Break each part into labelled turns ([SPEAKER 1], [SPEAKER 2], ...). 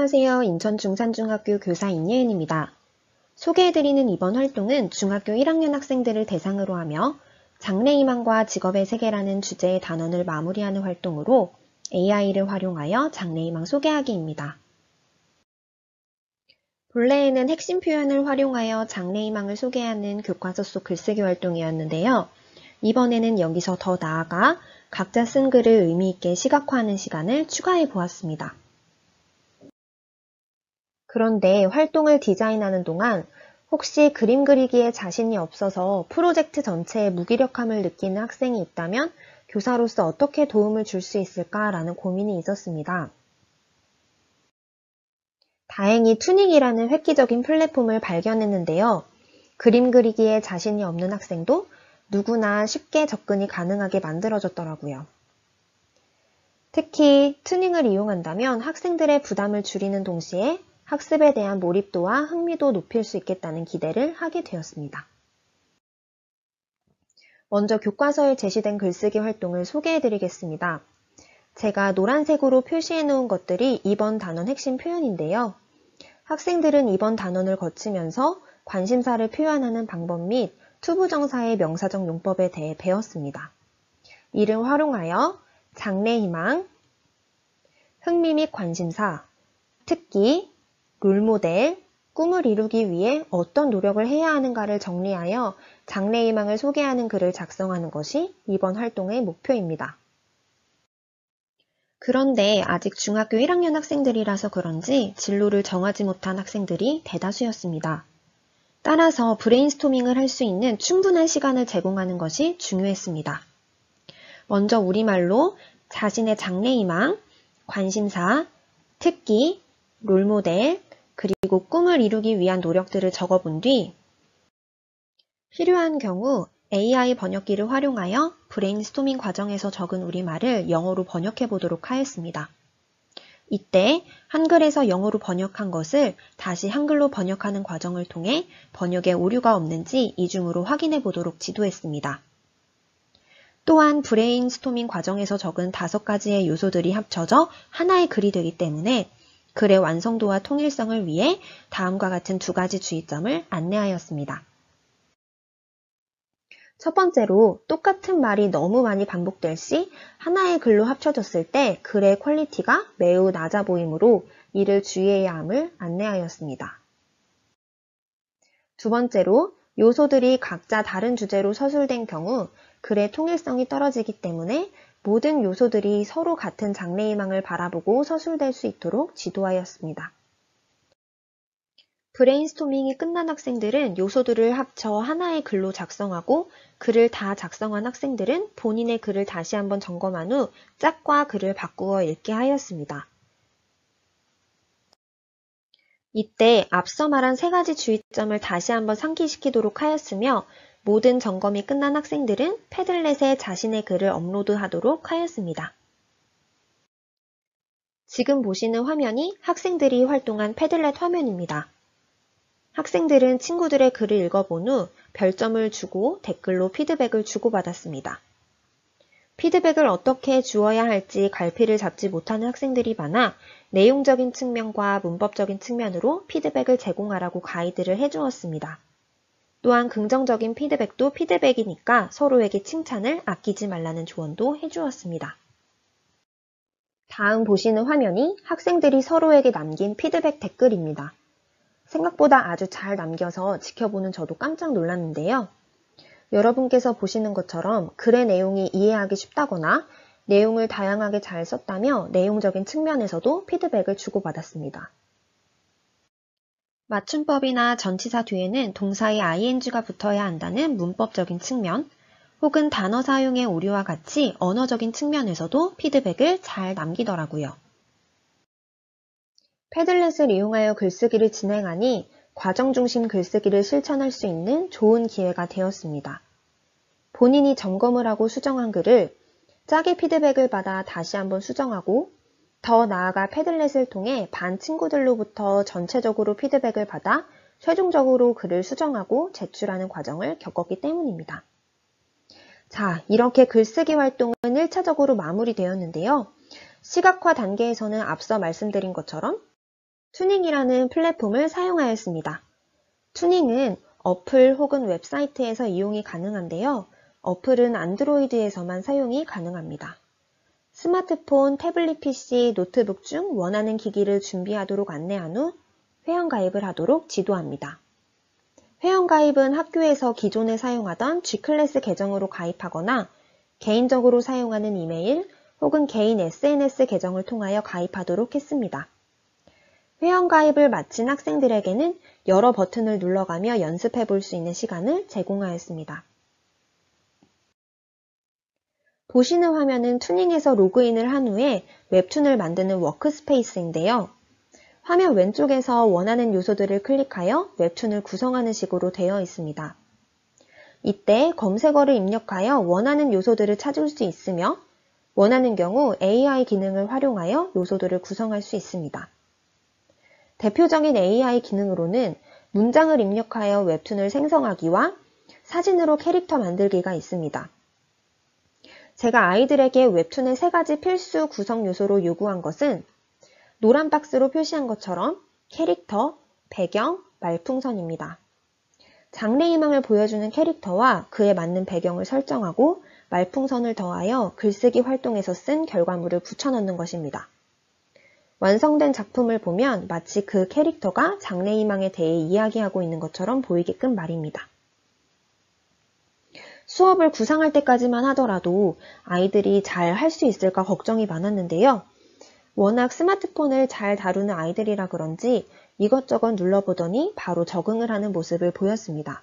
[SPEAKER 1] 안녕하세요. 인천중산중학교 교사 임예은입니다. 소개해드리는 이번 활동은 중학교 1학년 학생들을 대상으로 하며 장래희망과 직업의 세계라는 주제의 단원을 마무리하는 활동으로 AI를 활용하여 장래희망 소개하기입니다. 본래에는 핵심 표현을 활용하여 장래희망을 소개하는 교과서 속 글쓰기 활동이었는데요. 이번에는 여기서 더 나아가 각자 쓴 글을 의미있게 시각화하는 시간을 추가해 보았습니다. 그런데 활동을 디자인하는 동안 혹시 그림 그리기에 자신이 없어서 프로젝트 전체에 무기력함을 느끼는 학생이 있다면 교사로서 어떻게 도움을 줄 수 있을까라는 고민이 있었습니다. 다행히 투닝이라는 획기적인 플랫폼을 발견했는데요. 그림 그리기에 자신이 없는 학생도 누구나 쉽게 접근이 가능하게 만들어졌더라고요. 특히 투닝을 이용한다면 학생들의 부담을 줄이는 동시에 학습에 대한 몰입도와 흥미도 높일 수 있겠다는 기대를 하게 되었습니다. 먼저 교과서에 제시된 글쓰기 활동을 소개해드리겠습니다. 제가 노란색으로 표시해 놓은 것들이 이번 단원 핵심 표현인데요. 학생들은 이번 단원을 거치면서 관심사를 표현하는 방법 및 투부정사의 명사적 용법에 대해 배웠습니다. 이를 활용하여 장래희망, 흥미 및 관심사, 특기, 롤모델, 꿈을 이루기 위해 어떤 노력을 해야 하는가를 정리하여 장래희망을 소개하는 글을 작성하는 것이 이번 활동의 목표입니다. 그런데 아직 중학교 1학년 학생들이라서 그런지 진로를 정하지 못한 학생들이 대다수였습니다. 따라서 브레인스토밍을 할 수 있는 충분한 시간을 제공하는 것이 중요했습니다. 먼저 우리말로 자신의 장래희망, 관심사, 특기, 롤모델, 그리고 꿈을 이루기 위한 노력들을 적어본 뒤 필요한 경우 AI 번역기를 활용하여 브레인스토밍 과정에서 적은 우리말을 영어로 번역해 보도록 하였습니다. 이때 한글에서 영어로 번역한 것을 다시 한글로 번역하는 과정을 통해 번역에 오류가 없는지 이중으로 확인해 보도록 지도했습니다. 또한 브레인스토밍 과정에서 적은 5가지의 요소들이 합쳐져 하나의 글이 되기 때문에 글의 완성도와 통일성을 위해 다음과 같은 2가지 주의점을 안내하였습니다. 첫 번째로 똑같은 말이 너무 많이 반복될 시 하나의 글로 합쳐졌을 때 글의 퀄리티가 매우 낮아 보이므로 이를 주의해야 함을 안내하였습니다. 두 번째로 요소들이 각자 다른 주제로 서술된 경우 글의 통일성이 떨어지기 때문에 모든 요소들이 서로 같은 장래희망을 바라보고 서술될 수 있도록 지도하였습니다. 브레인스토밍이 끝난 학생들은 요소들을 합쳐 하나의 글로 작성하고 글을 다 작성한 학생들은 본인의 글을 다시 한번 점검한 후 짝과 글을 바꾸어 읽게 하였습니다. 이때 앞서 말한 3가지 주의점을 다시 한번 상기시키도록 하였으며 모든 점검이 끝난 학생들은 패들렛에 자신의 글을 업로드하도록 하였습니다. 지금 보시는 화면이 학생들이 활동한 패들렛 화면입니다. 학생들은 친구들의 글을 읽어본 후 별점을 주고 댓글로 피드백을 주고받았습니다. 피드백을 어떻게 주어야 할지 갈피를 잡지 못하는 학생들이 많아 내용적인 측면과 문법적인 측면으로 피드백을 제공하라고 가이드를 해주었습니다. 또한 긍정적인 피드백도 피드백이니까 서로에게 칭찬을 아끼지 말라는 조언도 해주었습니다. 다음 보시는 화면이 학생들이 서로에게 남긴 피드백 댓글입니다. 생각보다 아주 잘 남겨서 지켜보는 저도 깜짝 놀랐는데요. 여러분께서 보시는 것처럼 글의 내용이 이해하기 쉽다거나 내용을 다양하게 잘 썼다며 내용적인 측면에서도 피드백을 주고받았습니다. 맞춤법이나 전치사 뒤에는 동사의 ing가 붙어야 한다는 문법적인 측면, 혹은 단어 사용의 오류와 같이 언어적인 측면에서도 피드백을 잘 남기더라고요. 패들렛을 이용하여 글쓰기를 진행하니 과정 중심 글쓰기를 실천할 수 있는 좋은 기회가 되었습니다. 본인이 점검을 하고 수정한 글을 짝의 피드백을 받아 다시 한번 수정하고 더 나아가 패들렛을 통해 반 친구들로부터 전체적으로 피드백을 받아 최종적으로 글을 수정하고 제출하는 과정을 겪었기 때문입니다. 자, 이렇게 글쓰기 활동은 1차적으로 마무리되었는데요. 시각화 단계에서는 앞서 말씀드린 것처럼 투닝이라는 플랫폼을 사용하였습니다. 투닝은 어플 혹은 웹사이트에서 이용이 가능한데요. 어플은 안드로이드에서만 사용이 가능합니다. 스마트폰, 태블릿 PC, 노트북 중 원하는 기기를 준비하도록 안내한 후 회원가입을 하도록 지도합니다. 회원가입은 학교에서 기존에 사용하던 G클래스 계정으로 가입하거나 개인적으로 사용하는 이메일 혹은 개인 SNS 계정을 통하여 가입하도록 했습니다. 회원가입을 마친 학생들에게는 여러 버튼을 눌러가며 연습해 볼 수 있는 시간을 제공하였습니다. 보시는 화면은 투닝에서 로그인을 한 후에 웹툰을 만드는 워크스페이스인데요. 화면 왼쪽에서 원하는 요소들을 클릭하여 웹툰을 구성하는 식으로 되어 있습니다. 이때 검색어를 입력하여 원하는 요소들을 찾을 수 있으며 원하는 경우 AI 기능을 활용하여 요소들을 구성할 수 있습니다. 대표적인 AI 기능으로는 문장을 입력하여 웹툰을 생성하기와 사진으로 캐릭터 만들기가 있습니다. 제가 아이들에게 웹툰의 3가지 필수 구성 요소로 요구한 것은 노란 박스로 표시한 것처럼 캐릭터, 배경, 말풍선입니다. 장래희망을 보여주는 캐릭터와 그에 맞는 배경을 설정하고 말풍선을 더하여 글쓰기 활동에서 쓴 결과물을 붙여넣는 것입니다. 완성된 작품을 보면 마치 그 캐릭터가 장래희망에 대해 이야기하고 있는 것처럼 보이게끔 말입니다. 수업을 구상할 때까지만 하더라도 아이들이 잘 할 수 있을까 걱정이 많았는데요. 워낙 스마트폰을 잘 다루는 아이들이라 그런지 이것저것 눌러보더니 바로 적응을 하는 모습을 보였습니다.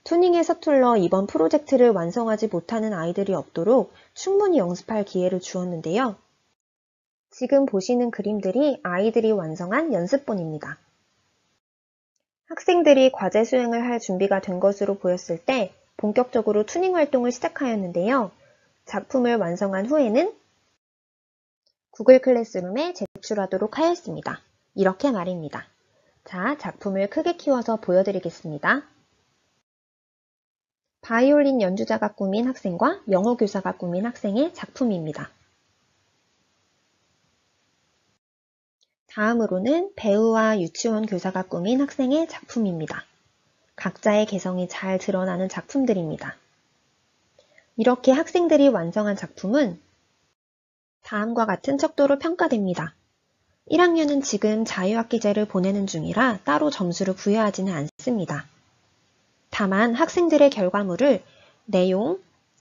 [SPEAKER 1] 투닝에 서툴러 이번 프로젝트를 완성하지 못하는 아이들이 없도록 충분히 연습할 기회를 주었는데요. 지금 보시는 그림들이 아이들이 완성한 연습본입니다. 학생들이 과제 수행을 할 준비가 된 것으로 보였을 때 본격적으로 투닝 활동을 시작하였는데요. 작품을 완성한 후에는 구글 클래스룸에 제출하도록 하였습니다. 이렇게 말입니다. 자, 작품을 크게 키워서 보여드리겠습니다. 바이올린 연주자가 꾸민 학생과 영어 교사가 꾸민 학생의 작품입니다. 다음으로는 배우와 유치원 교사가 꾸민 학생의 작품입니다. 각자의 개성이 잘 드러나는 작품들입니다. 이렇게 학생들이 완성한 작품은 다음과 같은 척도로 평가됩니다. 1학년은 지금 자유학기제를 보내는 중이라 따로 점수를 부여하지는 않습니다. 다만 학생들의 결과물을 내용,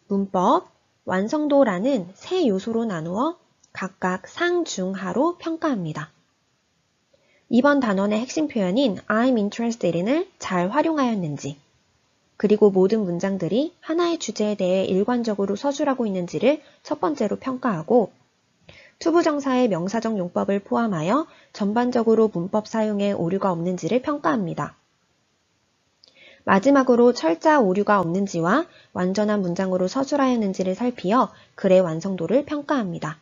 [SPEAKER 1] 문법, 완성도라는 3요소로 나누어 각각 상, 중, 하로 평가합니다. 이번 단원의 핵심 표현인 I'm interested in을 잘 활용하였는지, 그리고 모든 문장들이 하나의 주제에 대해 일관적으로 서술하고 있는지를 첫 번째로 평가하고 투부정사의 명사적 용법을 포함하여 전반적으로 문법 사용에 오류가 없는지를 평가합니다. 마지막으로 철자 오류가 없는지와 완전한 문장으로 서술하였는지를 살피어 글의 완성도를 평가합니다.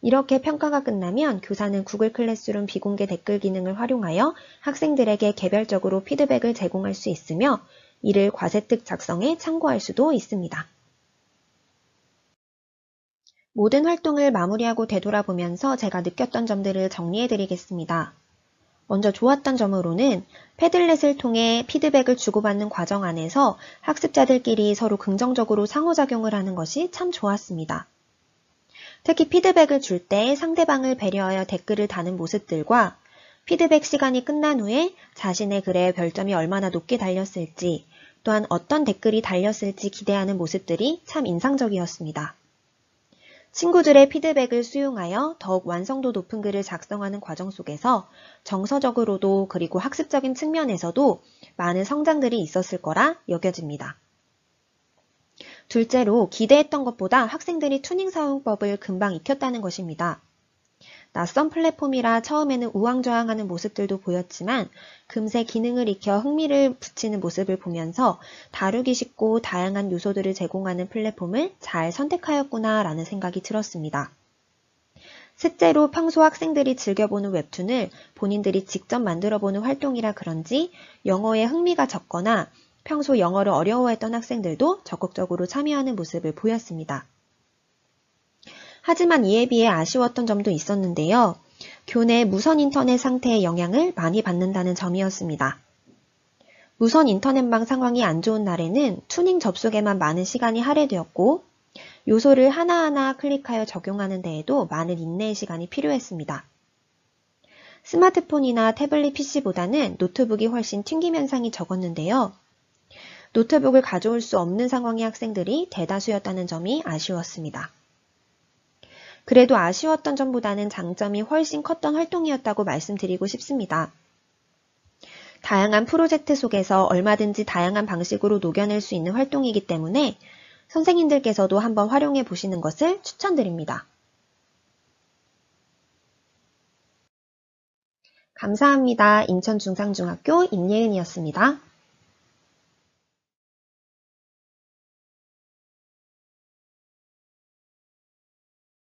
[SPEAKER 1] 이렇게 평가가 끝나면 교사는 구글 클래스룸 비공개 댓글 기능을 활용하여 학생들에게 개별적으로 피드백을 제공할 수 있으며 이를 과제특 작성에 참고할 수도 있습니다. 모든 활동을 마무리하고 되돌아보면서 제가 느꼈던 점들을 정리해드리겠습니다. 먼저 좋았던 점으로는 패들렛을 통해 피드백을 주고받는 과정 안에서 학습자들끼리 서로 긍정적으로 상호작용을 하는 것이 참 좋았습니다. 특히 피드백을 줄 때 상대방을 배려하여 댓글을 다는 모습들과 피드백 시간이 끝난 후에 자신의 글에 별점이 얼마나 높게 달렸을지, 또한 어떤 댓글이 달렸을지 기대하는 모습들이 참 인상적이었습니다. 친구들의 피드백을 수용하여 더욱 완성도 높은 글을 작성하는 과정 속에서 정서적으로도 그리고 학습적인 측면에서도 많은 성장들이 있었을 거라 여겨집니다. 둘째로 기대했던 것보다 학생들이 투닝 사용법을 금방 익혔다는 것입니다. 낯선 플랫폼이라 처음에는 우왕좌왕하는 모습들도 보였지만 금세 기능을 익혀 흥미를 붙이는 모습을 보면서 다루기 쉽고 다양한 요소들을 제공하는 플랫폼을 잘 선택하였구나 라는 생각이 들었습니다. 셋째로 평소 학생들이 즐겨보는 웹툰을 본인들이 직접 만들어보는 활동이라 그런지 영어에 흥미가 적거나 평소 영어를 어려워했던 학생들도 적극적으로 참여하는 모습을 보였습니다. 하지만 이에 비해 아쉬웠던 점도 있었는데요. 교내 무선 인터넷 상태의 영향을 많이 받는다는 점이었습니다. 무선 인터넷망 상황이 안 좋은 날에는 투닝 접속에만 많은 시간이 할애되었고 요소를 하나하나 클릭하여 적용하는 데에도 많은 인내의 시간이 필요했습니다. 스마트폰이나 태블릿 PC보다는 노트북이 훨씬 튕김 현상이 적었는데요. 노트북을 가져올 수 없는 상황의 학생들이 대다수였다는 점이 아쉬웠습니다. 그래도 아쉬웠던 점보다는 장점이 훨씬 컸던 활동이었다고 말씀드리고 싶습니다. 다양한 프로젝트 속에서 얼마든지 다양한 방식으로 녹여낼 수 있는 활동이기 때문에 선생님들께서도 한번 활용해 보시는 것을 추천드립니다. 감사합니다. 인천중상중학교 임예은이었습니다.